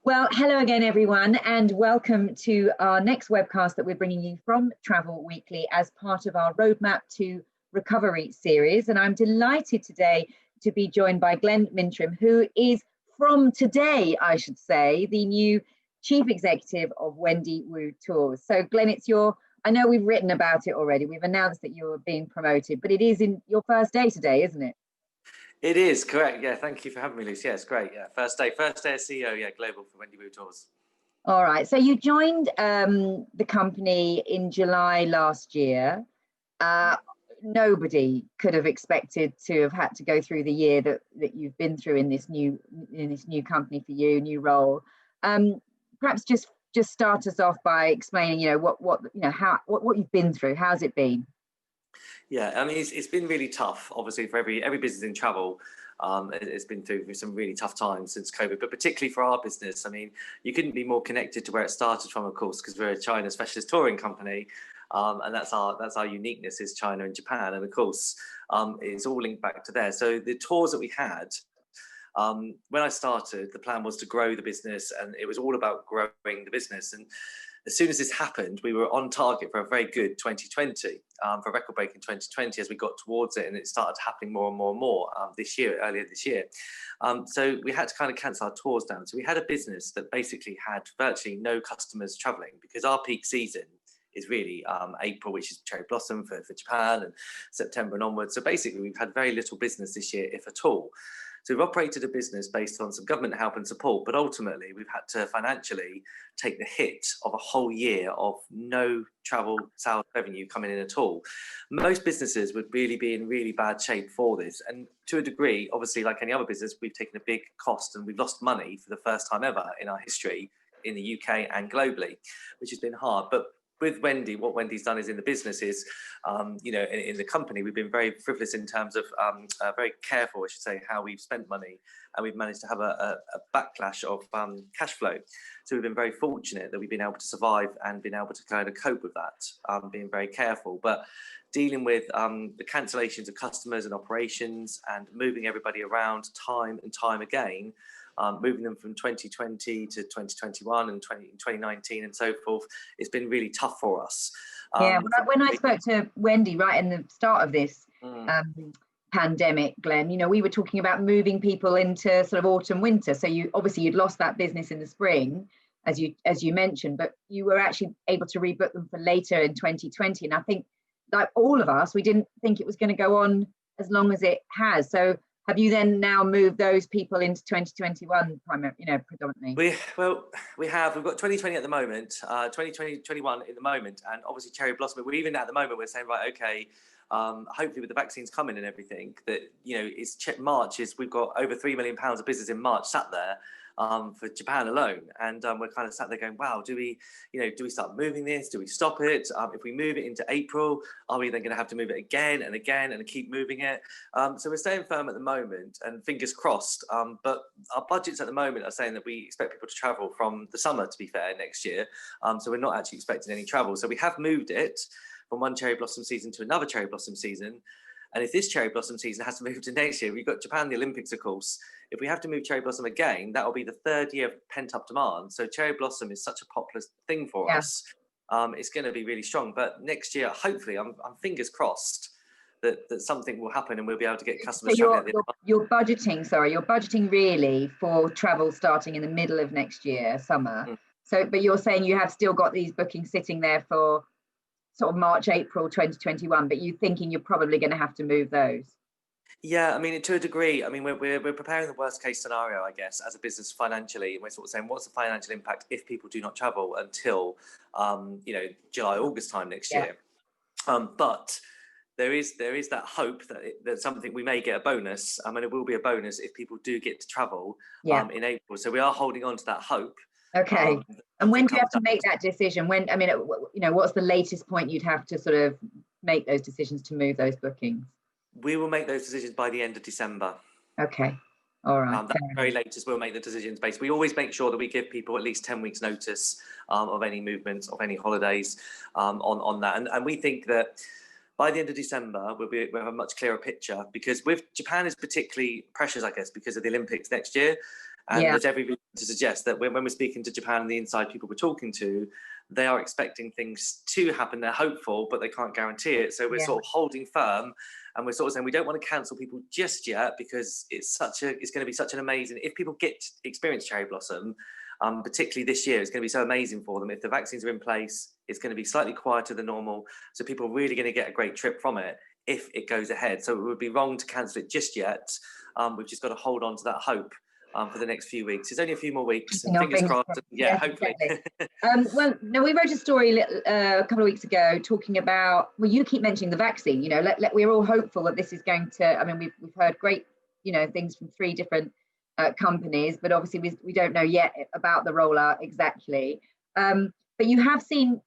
Well, hello again, everyone, and welcome to our next webcast that we're bringing you from Travel Weekly as part of our Roadmap to Recovery series. And I'm delighted today to be joined by Glen Mintrim, who is from today, I should say, the new Chief Executive of Wendy Wu Tours. So Glen, I know we've written about it already. We've announced that you're being promoted, but it is in your first day today, isn't it? It is, correct. Yeah, thank you for having me, Lucy. Yeah, it's great. Yeah, first day as CEO, global for Wendy Wu Tours. All right. So you joined the company in July last year. Nobody could have expected to have had to go through the year that you've been through in this new company for you, new role. Perhaps just start us off by explaining, what you've been through. How's it been? Yeah, I mean, it's been really tough, obviously, for every business in travel. It's been through some really tough times since COVID, but particularly for our business. I mean, you couldn't be more connected to where it started from, of course, because we're a China specialist touring company, and that's our uniqueness is China and Japan, and of course, it's all linked back to there. So the tours that we had. When I started, the plan was to grow the business, and it was all about growing the business. And as soon as this happened, we were on target for a very good 2020, for a record-breaking 2020 as we got towards it, and it started happening more and more and more earlier this year. So we had to kind of cancel our tours down. So we had a business that basically had virtually no customers traveling, because our peak season is really April, which is cherry blossom for Japan, and September and onwards. So basically, we've had very little business this year, if at all. So we've operated a business based on some government help and support, but ultimately we've had to financially take the hit of a whole year of no travel sales revenue coming in at all. Most businesses would really be in really bad shape for this. And to a degree, obviously, like any other business, we've taken a big cost and we've lost money for the first time ever in our history in the UK and globally, which has been hard. But with Wendy, what Wendy's done is in the business is, in the company, we've been very frivolous in terms of very careful, I should say, how we've spent money, and we've managed to have a backlash of cash flow. So we've been very fortunate that we've been able to survive and been able to kind of cope with that, being very careful. But dealing with the cancellations of customers and operations and moving everybody around time and time again, moving them from 2020 to 2021 and 2019 and so forth, it's been really tough for us. When I spoke to Wendy right in the start of this pandemic, Glen, we were talking about moving people into sort of autumn, winter. So you'd lost that business in the spring, as you mentioned, but you were actually able to rebook them for later in 2020. And I think, like all of us, we didn't think it was going to go on as long as it has. So have you then now moved those people into 2021 predominantly? We've got 2020 at the moment, 2020, 21 at the moment, and obviously cherry blossom. We're even at the moment, we're saying, right, okay, hopefully with the vaccines coming and everything, that, it's March, we've got over £3 million of business in March sat there, for Japan alone, and we're kind of sat there going, wow, do we start moving this? Do we stop it? If we move it into April, are we then going to have to move it again and again and keep moving it? So we're staying firm at the moment, and fingers crossed. But our budgets at the moment are saying that we expect people to travel from the summer, to be fair, next year. So we're not actually expecting any travel. So we have moved it from one cherry blossom season to another cherry blossom season. And if this cherry blossom season has to move to next year, we've got Japan, the Olympics, of course. If we have to move cherry blossom again, that will be the third year of pent-up demand. So cherry blossom is such a popular thing for us. It's going to be really strong. But next year, hopefully, I'm fingers crossed that something will happen and we'll be able to get customers. So you're budgeting really for travel starting in the middle of next year, summer. So, but you're saying you have still got these bookings sitting there for sort of March, April 2021, but you're thinking you're probably going to have to move those? Yeah, I mean, to a degree, I mean, we're preparing the worst case scenario, I guess, as a business financially. And we're sort of saying, what's the financial impact if people do not travel until, July, August time next year? But there is that hope that something, we may get a bonus. I mean, it will be a bonus if people do get to travel in April. So we are holding on to that hope. Okay. And when do you have to make that decision? What's the latest point you'd have to sort of make those decisions to move those bookings? We will make those decisions by the end of December. Okay. All right. That's the very latest we'll make the decisions based. We always make sure that we give people at least 10 weeks notice of any movements, of any holidays on that. And we think that by the end of December, we'll have a much clearer picture, because with Japan is particularly precious, I guess, because of the Olympics next year. And there's every reason to suggest that when we're speaking to Japan and the inside people we're talking to, they are expecting things to happen. They're hopeful, but they can't guarantee it. So we're sort of holding firm, and we're sort of saying we don't want to cancel people just yet, because it's going to be such an amazing, if people get to experience cherry blossom, particularly this year, it's going to be so amazing for them. If the vaccines are in place, it's going to be slightly quieter than normal. So people are really going to get a great trip from it if it goes ahead. So it would be wrong to cancel it just yet. We've just got to hold on to that hope for the next few weeks. It's only a few more weeks, and fingers crossed. Hopefully. Exactly. Well, no, we wrote a story a couple of weeks ago talking about, well, you keep mentioning the vaccine, you know, we're all hopeful that this is going to, I mean, we've heard great, you know, things from 3 different companies, but obviously we don't know yet about the rollout exactly. But you have seen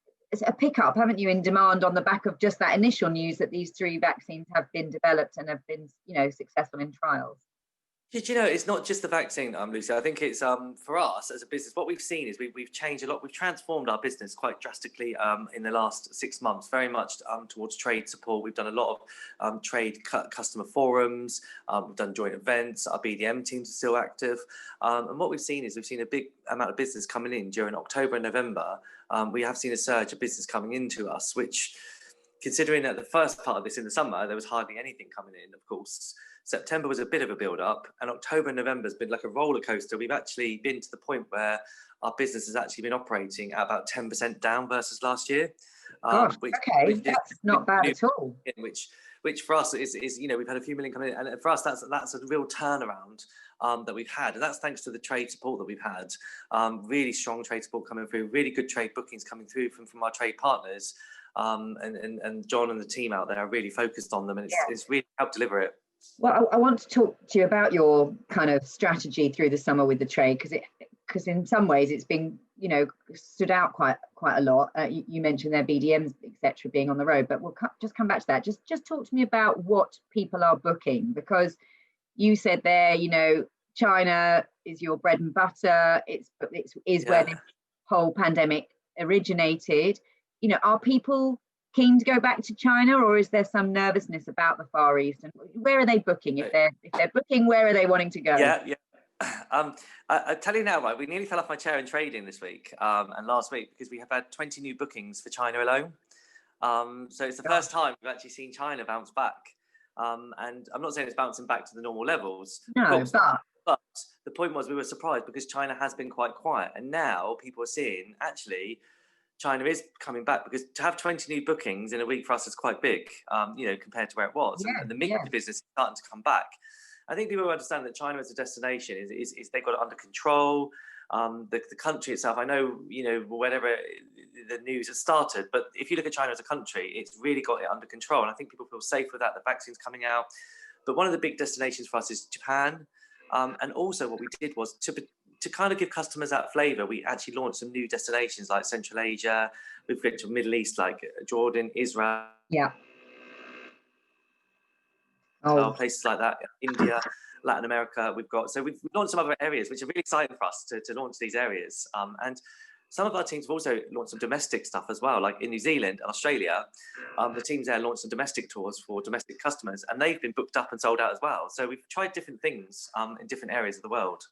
a pickup, haven't you, in demand on the back of just that initial news that these 3 vaccines have been developed and have been, you know, successful in trials? Did you know it's not just the vaccine, Lucy? I think it's for us as a business, what we've seen is we've changed a lot. We've transformed our business quite drastically in the last 6 months, very much towards trade support. We've done a lot of trade customer forums. We've done joint events. Our BDM teams are still active. And what we've seen is we've seen a big amount of business coming in during October and November. We have seen a surge of business coming into us, which, considering that the first part of this in the summer, there was hardly anything coming in, of course. September was a bit of a build-up, and October and November has been like a roller coaster. We've actually been to the point where our business has actually been operating at about 10% down versus last year. That's not bad at all. Which for us is, you know, we've had a few million coming in, and for us that's a real turnaround that we've had, and that's thanks to the trade support that we've had. Really strong trade support coming through, really good trade bookings coming through from our trade partners, and John and the team out there are really focused on them, and it's really helped deliver it. Well, I want to talk to you about your kind of strategy through the summer with the trade, because in some ways it's been, you know, stood out quite a lot. You mentioned their BDMs, etc., being on the road, but we'll just come back to that. Just talk to me about what people are booking, because you said there, you know, China is your bread and butter. It's where this whole pandemic originated. You know, are people keen to go back to China, or is there some nervousness about the Far East? And where are they booking? If they're booking, where are they wanting to go? I tell you now, right, we nearly fell off my chair in trading this week and last week, because we have had 20 new bookings for China alone. So it's the first time we've actually seen China bounce back. And I'm not saying it's bouncing back to the normal levels. No, but the point was we were surprised because China has been quite quiet, and now people are seeing actually China is coming back, because to have 20 new bookings in a week for us is quite big, you know, compared to where it was. And the media business is starting to come back. I think people understand that China as a destination is they've got it under control. The country itself, I know, you know, whenever the news has started, but if you look at China as a country, it's really got it under control. And I think people feel safe with that. The vaccine's coming out. But one of the big destinations for us is Japan. And also what we did was to kind of give customers that flavour, we actually launched some new destinations like Central Asia. We've looked to Middle East like Jordan, Israel. Places like that, India, Latin America. We've launched some other areas, which are really exciting for us to launch these areas. And some of our teams have also launched some domestic stuff as well, like in New Zealand and Australia. The teams there launched some domestic tours for domestic customers, and they've been booked up and sold out as well. So we've tried different things in different areas of the world.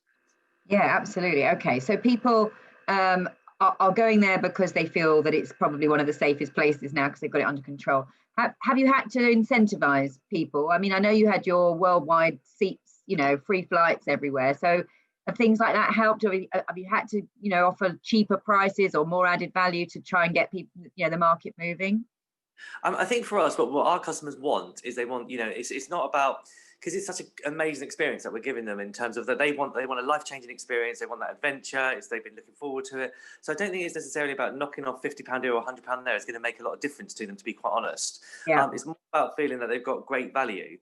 Yeah, absolutely. Okay, so people are going there because they feel that it's probably one of the safest places now because they've got it under control. Have you had to incentivize people? I mean, I know you had your worldwide seats, you know, free flights everywhere. So have things like that helped? Or have you had to, you know, offer cheaper prices or more added value to try and get people, you know, the market moving? I think for us, what our customers want is they want, you know, it's not about, because it's such an amazing experience that we're giving them in terms of that they want a life-changing experience. They want that adventure. They've been looking forward to it. So I don't think it's necessarily about knocking off £50 here or £100 there. It's going to make a lot of difference to them, to be quite honest. It's more about feeling that they've got great value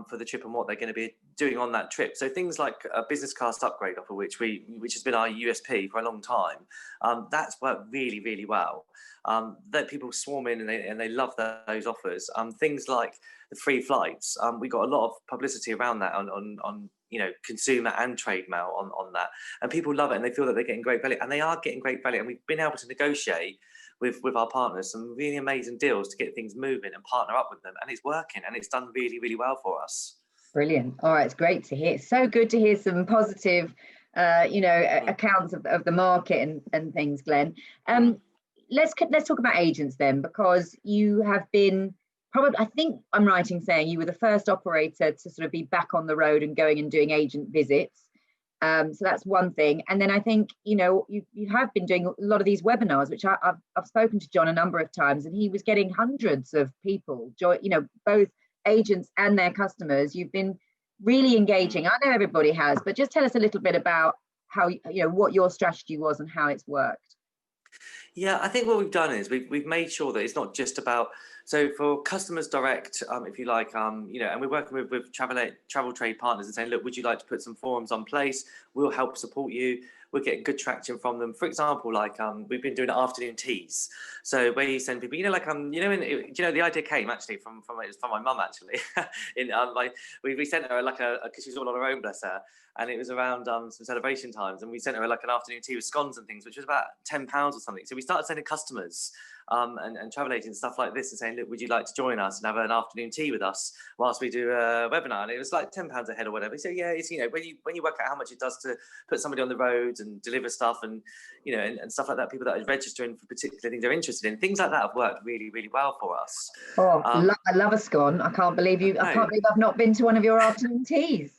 for the trip and what they're going to be doing on that trip. So things like a business class upgrade offer, which has been our USP for a long time, that's worked really, really well. That people swarm in and they love those offers. Things like the free flights, we got a lot of publicity around that on you know, consumer and trade mail on that, and people love it and they feel that they're getting great value, and they are getting great value. And we've been able to negotiate with our partners some really amazing deals to get things moving and partner up with them, and it's working and it's done really, really well for us. Brilliant. All right, it's great to hear. It's so good to hear some positive accounts of the market and things, Glenn. Let's talk about agents then, because you have been probably, I think I'm right in saying you were the first operator to sort of be back on the road and going and doing agent visits. So that's one thing. And then I think, you have been doing a lot of these webinars, which I've spoken to John a number of times, and he was getting hundreds of people, both agents and their customers. You've been really engaging. I know everybody has, but just tell us a little bit about how, what your strategy was and how it's worked. Yeah, I think what we've done is we've made sure that it's not just about, so for customers direct, if you like, and we're working with travel trade partners and saying, look, would you like to put some forums on place? We'll help support you. We're getting good traction from them. For example, like we've been doing afternoon teas. So where you send people, the idea came actually from my mum actually. We sent her because she's all on her own, bless her. And it was around some celebration times, and we sent her like an afternoon tea with scones and things, which was about £10 or something. So we started sending customers and travel agents and stuff like this and saying, look, would you like to join us and have an afternoon tea with us whilst we do a webinar? And it was like £10 a head or whatever. So yeah, it's, when you work out how much it does to put somebody on the road and deliver stuff and, and stuff like that, people that are registering for particular things they're interested in, things like that have worked really, really well for us. Oh, I love a scone. I can't believe I've not been to one of your afternoon teas.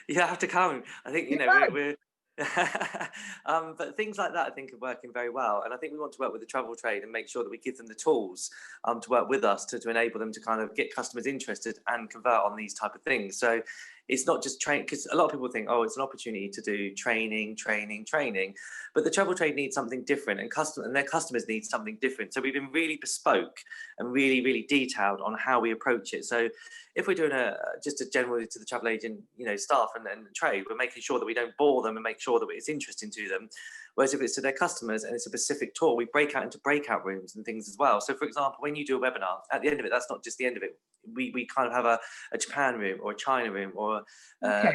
You have to come. I think, we're but things like that I think are working very well, and I think we want to work with the travel trade and make sure that we give them the tools to work with us to enable them to kind of get customers interested and convert on these type of things. So it's not just train, because a lot of people think, oh, it's an opportunity to do training, but the travel trade needs something different, and their customers need something different. So we've been really bespoke and really, really detailed on how we approach it. So if we're doing just a generally to the travel agent, staff and trade, we're making sure that we don't bore them and make sure that it's interesting to them. Whereas if it's to their customers and it's a specific tour, we break out into breakout rooms and things as well. So for example, when you do a webinar, at the end of it, that's not just the end of it. We kind of have a Japan room or a China room or a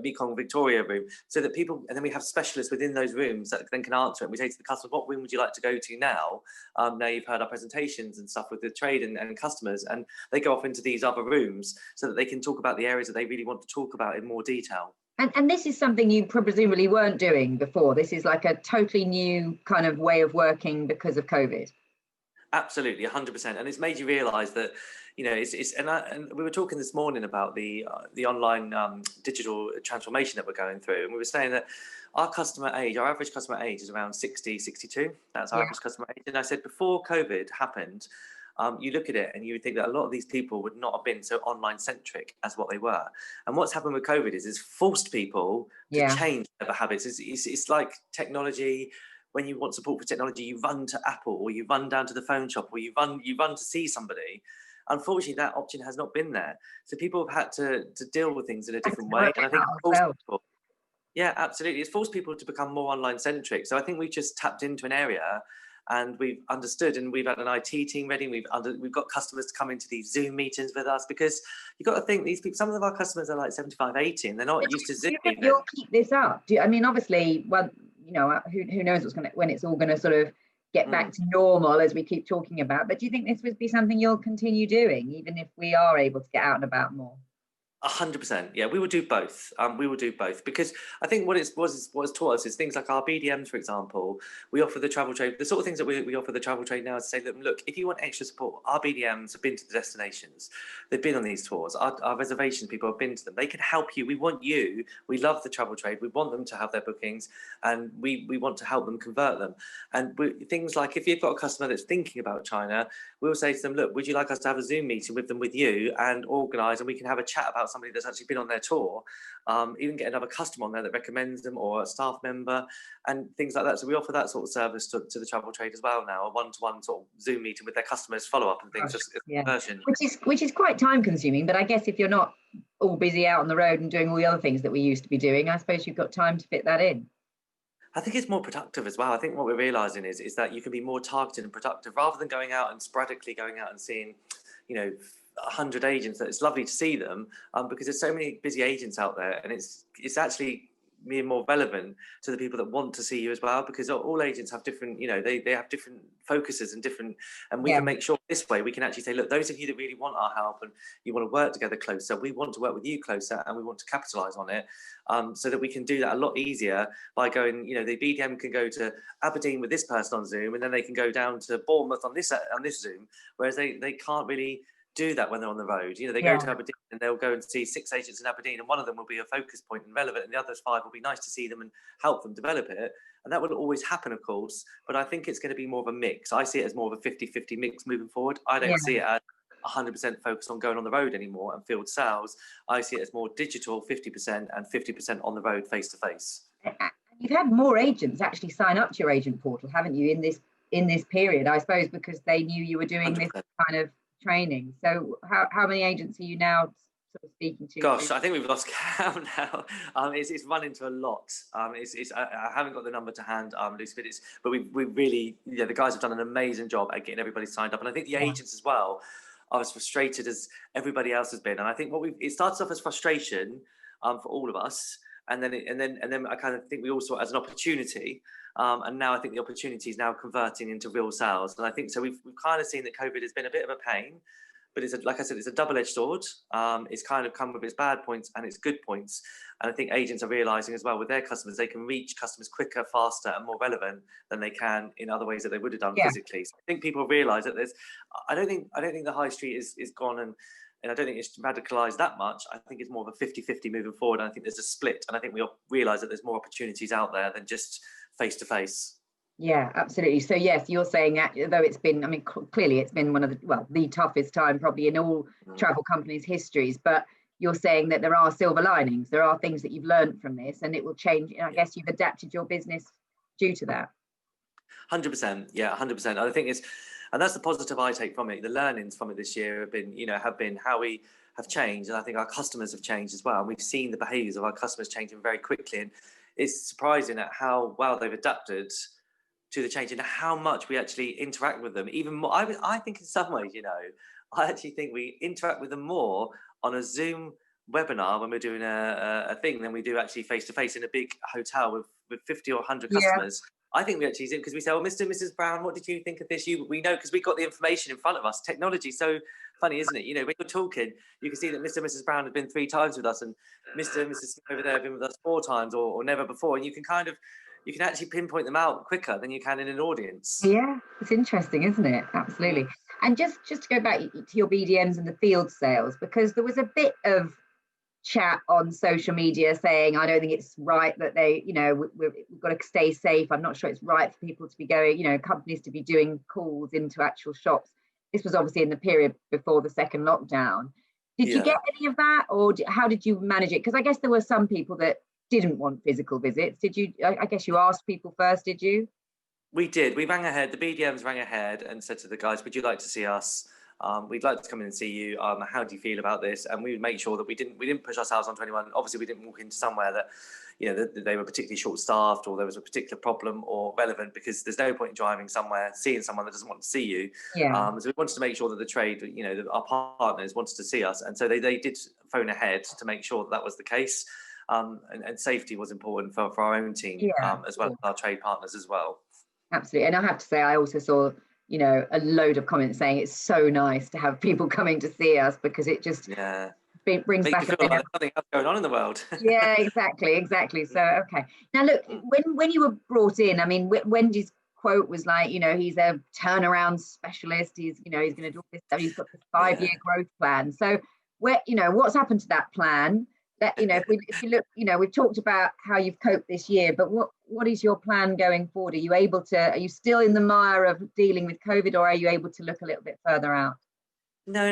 Mekong Victoria room, so that people, and then we have specialists within those rooms that then can answer it. We say to the customer, what room would you like to go to now? Now you've heard our presentations and stuff with the trade and customers, and they go off into these other rooms so that they can talk about the areas that they really want to talk about in more detail. And this is something you presumably weren't doing before. This is like a totally new kind of way of working because of COVID. Absolutely, 100%, and it's made you realise that and we were talking this morning about the online digital transformation that we're going through, and we were saying that our average customer age is around 60, 62. That's our average customer age. And I said before COVID happened, you look at it and you would think that a lot of these people would not have been so online centric as what they were. And what's happened with COVID is it's forced people to change their habits. It's like technology. When you want support for technology, you run to Apple, or you run down to the phone shop, or you run to see somebody. Unfortunately, that option has not been there. So people have had to deal with things in a different way. And I think yeah, absolutely. It's forced people to become more online centric. So I think we've just tapped into an area and we've understood, and we've had an IT team ready. We've got customers to come into these Zoom meetings with us, because you've got to think these people, some of our customers are like 75, 80, and they're not used to Zoom. You'll keep this up? Obviously, who knows when it's all going to sort of get back to normal, as we keep talking about. But do you think this would be something you'll continue doing, even if we are able to get out and about more? 100%. Yeah, we will do both. We will do both, because I think what it's taught us is things like our BDMs, for example. We offer the travel trade. The sort of things that we offer the travel trade now is to say that, look, if you want extra support, our BDMs have been to the destinations. They've been on these tours. Our reservations people have been to them. They can help you. We want you. We love the travel trade. We want them to have their bookings, and we want to help them convert them. And things like, if you've got a customer that's thinking about China, we'll say to them, look, would you like us to have a Zoom meeting with you and organise, and we can have a chat about somebody that's actually been on their tour, even get another customer on there that recommends them, or a staff member, and things like that. So we offer that sort of service to the travel trade as well now, a one-to-one sort of Zoom meeting with their customers, follow up and things, version. Which is quite time consuming, but I guess if you're not all busy out on the road and doing all the other things that we used to be doing, I suppose you've got time to fit that in. I think it's more productive as well. I think what we're realising is that you can be more targeted and productive, rather than going out and sporadically going out and seeing, 100 agents. That it's lovely to see them, because there's so many busy agents out there, and it's actually being more relevant to the people that want to see you as well, because all agents have different, they have different focuses and we can make sure this way we can actually say, look, those of you that really want our help and you want to work together closer, we want to work with you closer and we want to capitalize on it, so that we can do that a lot easier by going, the BDM can go to Aberdeen with this person on Zoom, and then they can go down to Bournemouth on this Zoom, whereas they can't really do that when they're on the road. They go to Aberdeen and they'll go and see 6 agents in Aberdeen, and one of them will be a focus point and relevant, and the other 5 will be nice to see them and help them develop it. And that will always happen, of course, but I think it's going to be more of a mix. I see it as more of a 50-50 mix moving forward. I don't see it as 100% focused on going on the road anymore and field sales. I see it as more digital, 50%, and 50% on the road, face to face. You've had more agents actually sign up to your agent portal, haven't you, in this period? I suppose because they knew you were doing 100%. This kind of training. So how many agents are you now sort of speaking to? Gosh, I think we've lost count now. It's run into a lot. I haven't got the number to hand, Lucy, but we really, the guys have done an amazing job at getting everybody signed up, and I think the agents as well are as frustrated as everybody else has been. And I think it starts off as frustration for all of us, and then I kind of think we all saw it as an opportunity. And now I think the opportunity is now converting into real sales. And I think so we've kind of seen that COVID has been a bit of a pain, but like I said, it's a double-edged sword. It's kind of come with its bad points and its good points. And I think agents are realizing as well with their customers, they can reach customers quicker, faster, and more relevant than they can in other ways that they would have done physically. So I think people realize that I don't think the high street is gone, and I don't think it's radicalized that much. I think it's more of a 50-50 moving forward. And I think there's a split. And I think we all realize that there's more opportunities out there than just face to face. Yeah, absolutely. So yes, you're saying that though it's been, clearly it's been one of the toughest time probably in all travel companies' histories, but you're saying that there are silver linings. There are things that you've learned from this, and it will change. And I guess you've adapted your business due to that. 100%. Yeah, 100%. I think and that's the positive I take from it. The learnings from it this year have been how we have changed, and I think our customers have changed as well. And we've seen the behaviours of our customers changing very quickly, and it's surprising at how well they've adapted to the change and how much we actually interact with them. Even more, I think in some ways, I actually think we interact with them more on a Zoom webinar when we're doing a thing than we do actually face to face in a big hotel with 50 or 100 customers. I think we actually do, because we say, "Oh, Mr. and Mrs. Brown, what did you think of this?" We know because we've got the information in front of us. Technology so funny, isn't it? When you're talking, you can see that Mr. and Mrs. Brown have been 3 times with us, and Mr. and Mrs. over there have been with us 4 times or never before, and you can actually pinpoint them out quicker than you can in an audience. Yeah, it's interesting, isn't it? Absolutely. And just to go back to your BDMs and the field sales, because there was a bit of chat on social media saying, I don't think it's right that they, we've got to stay safe. I'm not sure it's right for people to be going, companies to be doing calls into actual shops. This was obviously in the period before the second lockdown. Did you get any of that, or how did you manage it? Because I guess there were some people that didn't want physical visits. Did you? I guess you asked people first, did you? We did. We rang ahead. The BDMs rang ahead and said to the guys, "Would you like to see us? We'd like to come in and see you. How do you feel about this?" And we would make sure that we didn't push ourselves onto anyone. Obviously, we didn't walk into somewhere that that they were particularly short-staffed or there was a particular problem or relevant, because there's no point in driving somewhere, seeing someone that doesn't want to see you. So we wanted to make sure that the trade, that our partners wanted to see us, and so they did phone ahead to make sure that was the case. And safety was important for our own team, as well as our trade partners as well. Absolutely. And I have to say, I also saw, a load of comments saying it's so nice to have people coming to see us, because it just brings back a bit of something else going on in the world. Yeah, exactly. So, okay. Now, look, when you were brought in, Wendy's quote was like, he's a turnaround specialist. He's going to do this stuff. He's got this 5-year growth plan. So, what's happened to that plan? That, if you look, we've talked about how you've coped this year, but what is your plan going forward? Are you still in the mire of dealing with COVID, or are you able to look a little bit further out? No.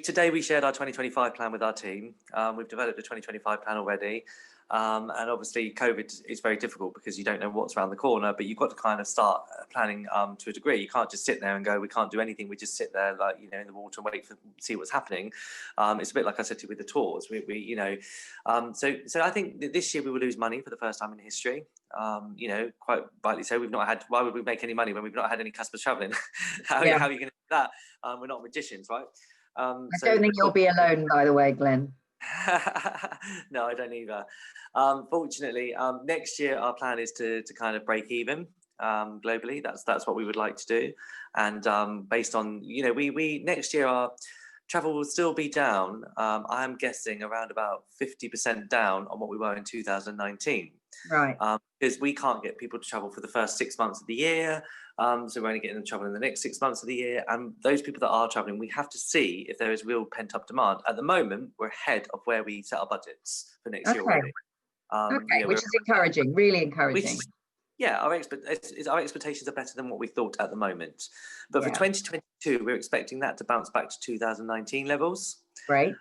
Today we shared our 2025 plan with our team. We've developed a 2025 plan already. And obviously COVID is very difficult because you don't know what's around the corner, but you've got to kind of start planning to a degree. You can't just sit there and go, we can't do anything. We just sit there like, in the water and wait see what's happening. It's a bit like I said to you with the tours. So I think that this year we will lose money for the first time in history. Quite rightly so. Why would we make any money when we've not had any customers traveling? How are you going to do that? We're not magicians, right? I don't think you'll be alone, by the way, Glenn. No, I don't either. Fortunately, next year our plan is to kind of break even globally. That's what we would like to do, and based on we next year our travel will still be down. I am guessing around about 50% down on what we were in 2019. Right. Because we can't get people to travel for the first 6 months of the year. So we're only getting them travel in the next 6 months of the year. And those people that are traveling, we have to see if there is real pent up demand. At the moment, we're ahead of where we set our budgets for next year Okay. already. Okay, which is encouraging, really encouraging. Yeah, our expectations are better than what we thought at the moment. But for Yeah. 2022, we're expecting that to bounce back to 2019 levels. Great.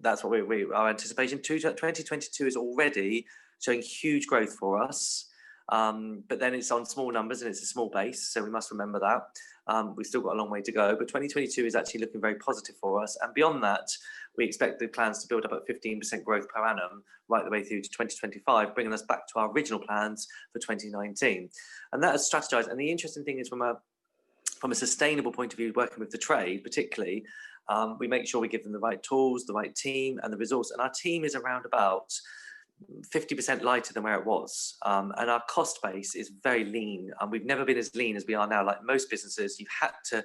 That's what our anticipation. 2022 is already showing huge growth for us. But then it's on small numbers and it's a small base, so we must remember that. We've still got a long way to go, but 2022 is actually looking very positive for us. And beyond that, we expect the plans to build up at 15% growth per annum right the way through to 2025, bringing us back to our original plans for 2019. And that is strategized. And the interesting thing is from a sustainable point of view, working with the trade particularly, we make sure we give them the right tools, the right team and the resource. And our team is around about 50% lighter than where it was, and our cost base is very lean, and we've never been as lean as we are now. Like most businesses, you've had to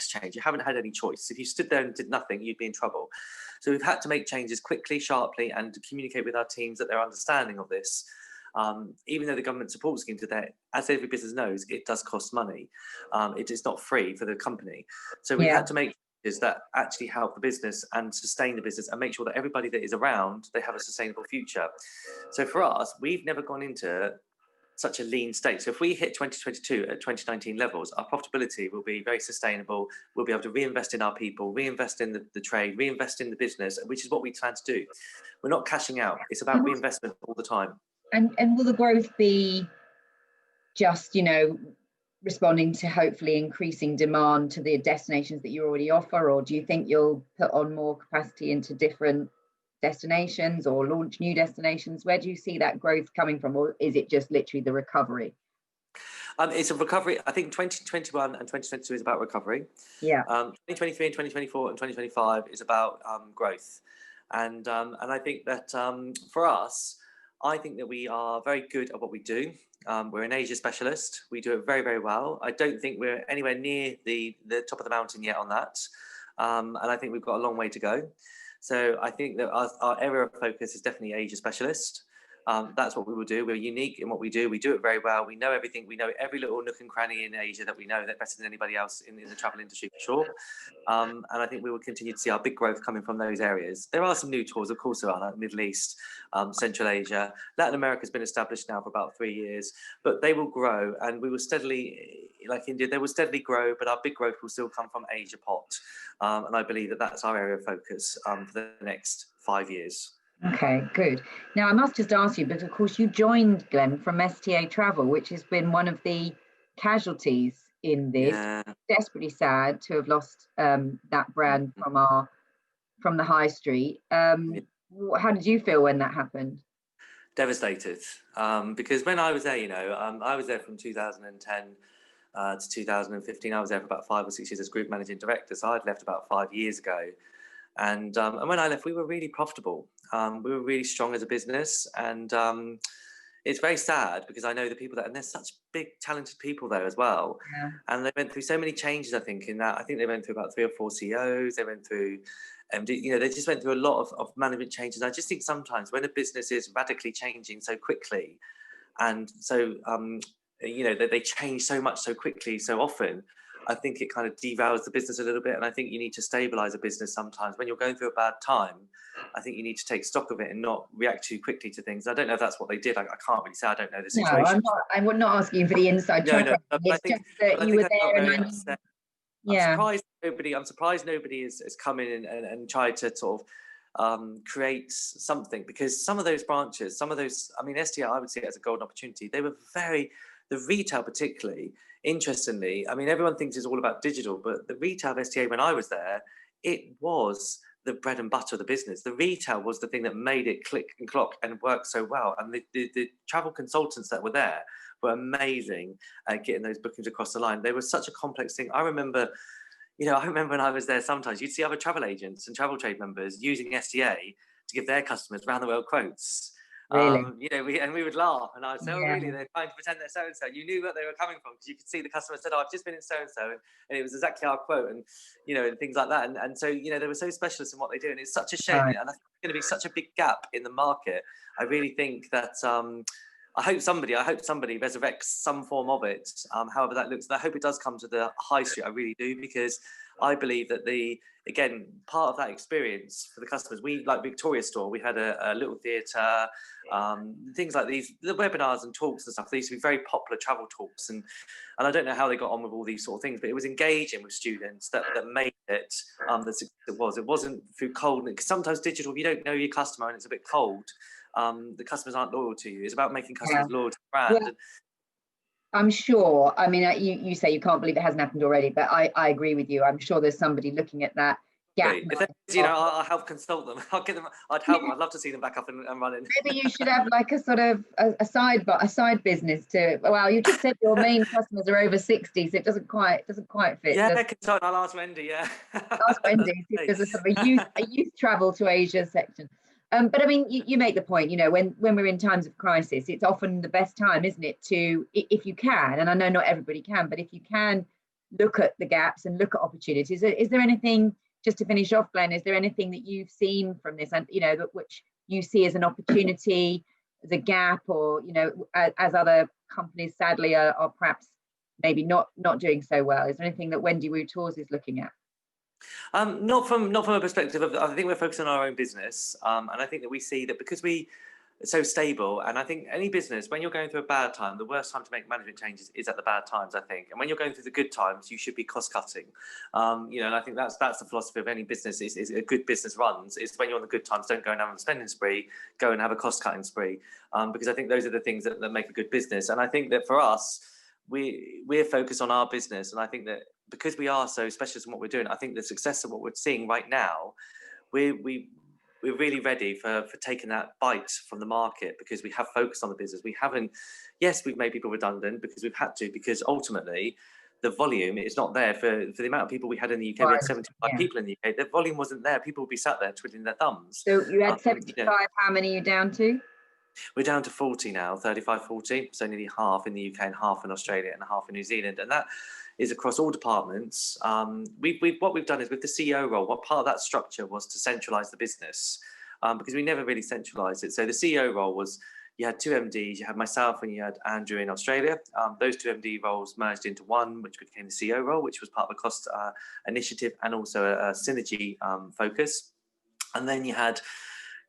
change. You haven't had any choice. If you stood there and did nothing, you'd be in trouble. So we've had to make changes quickly, sharply, and to communicate with our teams that they're understanding of this. Even though the government support schemes are there, as every business knows, it does cost money. It is not free for the company. So we had to make that actually help the business and sustain the business and make sure that everybody that is around, they have a sustainable future. So for us, we've never gone into such a lean state. So if we hit 2022 at 2019 levels, our profitability will be very sustainable. We'll be able to reinvest in our people, reinvest in the trade, reinvest in the business, which is what we plan to do. We're not cashing out. It's about reinvestment all the time. And will the growth be just, responding to hopefully increasing demand to the destinations that you already offer, or do you think you'll put on more capacity into different destinations or launch new destinations? Where do you see that growth coming from, or is it just literally the recovery? It's a recovery. I think 2021 and 2022 is about recovery. Yeah. 2023 and 2024 and 2025 is about growth, and I think that for us, I think that we are very good at what we do. We're an Asia specialist. We do it very, very well. I don't think we're anywhere near the top of the mountain yet on that. And I think we've got a long way to go. So I think that our area of focus is definitely Asia specialist. That's what we will do. We're unique in what we do. We do it very well. We know everything. We know every little nook and cranny in Asia that we know that better than anybody else in the travel industry, for sure. And I think we will continue to see our big growth coming from those areas. There are some new tours, of course, there are, like Middle East, Central Asia. Latin America has been established now for about 3 years, but they will grow, and we will steadily, like India, they will steadily grow, but our big growth will still come from Asia pot. And I believe that that's our area of focus for the next 5 years. Okay, good. Now I must just ask you, but of course you joined, Glen, from STA Travel, which has been one of the casualties in this. Yeah. Desperately sad to have lost that brand from the high street. How did you feel when that happened? Devastated, because when I was there, I was there from 2010 to 2015. I was there for about 5 or 6 years as group managing director, so I'd left about 5 years ago. And when I left, we were really profitable. We were really strong as a business, and it's very sad because I know the people and there's such big, talented people there as well. Yeah. And they went through so many changes. I think they went through about 3 or 4 CEOs. They went through, they just went through a lot of management changes. I just think sometimes when a business is radically changing so quickly, and so they change so much so quickly, so often, I think it kind of devalues the business a little bit. And I think you need to stabilize a business sometimes. When you're going through a bad time, I think you need to take stock of it and not react too quickly to things. I don't know if that's what they did. I can't really say. I don't know the situation. No, I'm not asking you for the inside track. It's just that you were there. I'm surprised nobody has come in and tried to sort of create something, because some of those branches, STI, I would see it as a golden opportunity. They were the retail particularly, interestingly, everyone thinks it's all about digital, but the retail of STA, when I was there, it was the bread and butter of the business. The retail was the thing that made it click and clock and work so well. And the travel consultants that were there were amazing at getting those bookings across the line. They were such a complex thing. I remember when I was there, sometimes you'd see other travel agents and travel trade members using STA to give their customers round the world quotes. Really? You know, we would laugh, and I'd say, "Oh, Yeah. really? They're trying to pretend they're so and so." You knew where they were coming from because you could see the customer said, "Oh, I've just been in so and so," and it was exactly our quote, and you know, and things like that. And so, you know, they were so specialist in what they do, and it's such a shame, Right. and I think it's going to be such a big gap in the market. I really think that. I hope somebody resurrects some form of it, however that looks. And I hope it does come to the high street. I really do, because I believe that again, part of that experience for the customers, we, like Victoria Store, we had a little theatre, things like these, the webinars and talks and stuff. They used to be very popular travel talks, and I don't know how they got on with all these sort of things, but it was engaging with students that made it the success it was. It wasn't through cold, because sometimes digital, if you don't know your customer and it's a bit cold, the customers aren't loyal to you. It's about making customers loyal to the brand. Well, I'm sure. I mean, you say you can't believe it hasn't happened already, but I agree with you. I'm sure there's somebody looking at that gap. If you know, I'll help consult them. I'll get them. I'd help them. I'd love to see them back up and running. Maybe you should have like a sort of a side business to. Well, you just said your main customers are over 60, so it doesn't quite fit. Yeah, consult. I'll ask Wendy. Yeah, ask Wendy if there's a sort of a youth travel to Asia section. But I mean, you make the point, you know, when we're in times of crisis, it's often the best time, isn't it, to, if you can, and I know not everybody can, but if you can look at the gaps and look at opportunities. Is there anything, just to finish off, Glen, is there anything that you've seen from this, and, you know, which you see as an opportunity, as a gap, or, you know, as other companies sadly are perhaps maybe not doing so well? Is there anything that Wendy Wu Tours is looking at? Not from a perspective of, I think we're focused on our own business, and I think that we see that because we are so stable, and I think any business, when you're going through a bad time, the worst time to make management changes is at the bad times, I think. And when you're going through the good times, you should be cost cutting. You know, and I think that's the philosophy of any business. Is a good business runs is when you're on the good times, don't go and have a spending spree, go and have a cost cutting spree, because I think those are the things that make a good business. And I think that for us, we're focused on our business, and I think that because we are so specialist in what we're doing, I think the success of what we're seeing right now, we're really ready for taking that bite from the market, because we have focused on the business. We haven't, yes, we've made people redundant because we've had to, because ultimately the volume is not there for the amount of people we had in the UK. Right. We had 75 people in the UK. The volume wasn't there. People would be sat there twiddling their thumbs. So you had 75, you know, how many are you down to? We're down to 40 now, 35, 40. So nearly half in the UK and half in Australia and half in New Zealand. And that is across all departments. What we've done is, with the CEO role, what part of that structure was to centralise the business, because we never really centralised it. So the CEO role was, you had two MDs, you had myself and you had Andrew in Australia. Those two MD roles merged into one, which became the CEO role, which was part of a cost initiative and also a synergy focus. And then you had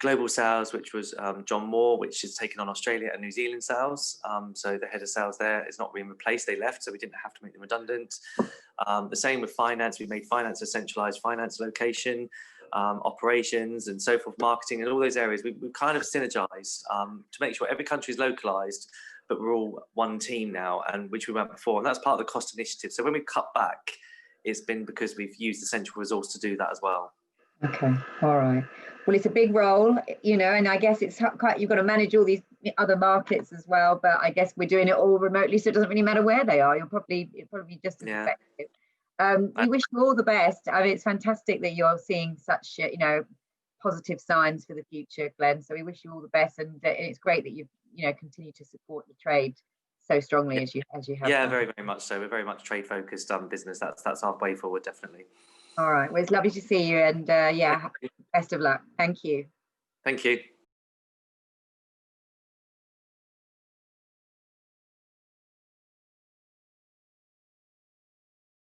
global sales, which was John Moore, which is taking on Australia and New Zealand sales. So the head of sales there is not being replaced. They left, so we didn't have to make them redundant. The same with finance. We made finance a centralized finance location, operations and so forth, marketing, and all those areas. We've kind of synergized to make sure every country is localized, but we're all one team now, and which we weren't before. And that's part of the cost initiative. So when we cut back, it's been because we've used the central resource to do that as well. Okay, all right. Well, it's a big role, you know, and I guess it's quite, you've got to manage all these other markets as well. But I guess we're doing it all remotely, so it doesn't really matter where they are. It'll probably be just as effective. We wish you all the best. I mean, it's fantastic that you're seeing such, you know, positive signs for the future, Glen. So we wish you all the best, and it's great that you've, you know, continue to support the trade so strongly as you have. Yeah, very, very much so. We're very much trade focused business. That's our way forward, definitely. All right. Well, it's lovely to see you, and yeah, best of luck. Thank you. Thank you.